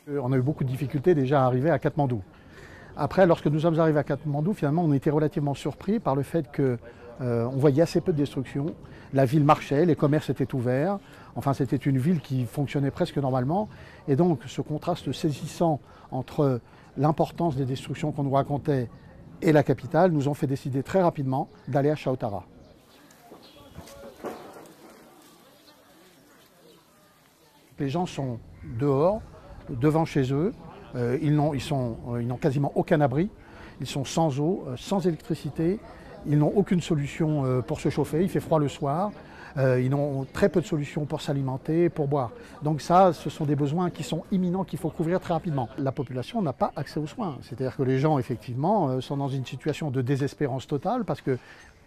On a eu beaucoup de difficultés déjà à arriver à Katmandou. Après, lorsque nous sommes arrivés à Katmandou, finalement, on était relativement surpris par le fait qu'on voyait assez peu de destruction. La ville marchait, les commerces étaient ouverts. Enfin, c'était une ville qui fonctionnait presque normalement. Et donc, ce contraste saisissant entre l'importance des destructions qu'on nous racontait et la capitale nous ont fait décider très rapidement d'aller à Chaotara. Les gens sont dehors, devant chez eux, ils n'ont quasiment aucun abri, ils sont sans eau, sans électricité, ils n'ont aucune solution pour se chauffer, il fait froid le soir, ils n'ont très peu de solutions pour s'alimenter, pour boire. Donc ça, ce sont des besoins qui sont imminents, qu'il faut couvrir très rapidement. La population n'a pas accès aux soins, c'est-à-dire que les gens, effectivement, sont dans une situation de désespérance totale parce que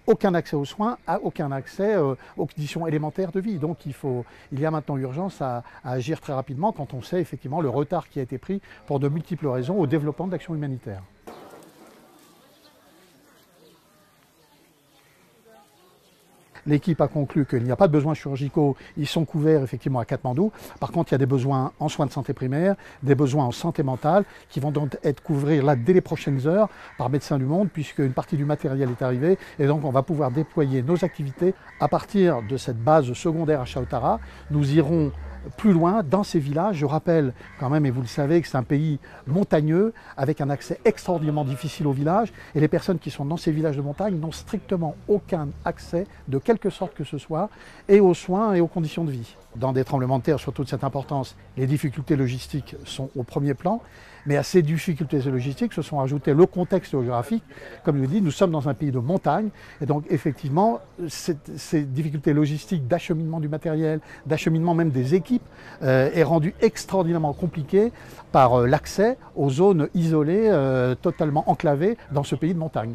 aucun accès aux soins, aucun accès aux conditions élémentaires de vie. Donc il y a maintenant urgence à agir très rapidement quand on sait effectivement le retard qui a été pris pour de multiples raisons au développement de l'action humanitaire. L'équipe a conclu qu'il n'y a pas de besoins chirurgicaux, ils sont couverts effectivement à Katmandou. Par contre, il y a des besoins en soins de santé primaire, des besoins en santé mentale qui vont donc être couverts là dès les prochaines heures par Médecins du Monde puisque une partie du matériel est arrivée et donc on va pouvoir déployer nos activités à partir de cette base secondaire à Chaotara. Nous irons plus loin dans ces villages. Je rappelle quand même, et vous le savez, que c'est un pays montagneux avec un accès extraordinairement difficile aux villages et les personnes qui sont dans ces villages de montagne n'ont strictement aucun accès de quelque sorte que ce soit et aux soins et aux conditions de vie. Dans des tremblements de terre, surtout de cette importance, les difficultés logistiques sont au premier plan, mais à ces difficultés logistiques se sont ajoutées le contexte géographique. Comme je vous dis, nous sommes dans un pays de montagne, et donc effectivement, ces difficultés logistiques d'acheminement du matériel, d'acheminement même des équipes, est rendue extraordinairement compliquée par l'accès aux zones isolées, totalement enclavées dans ce pays de montagne.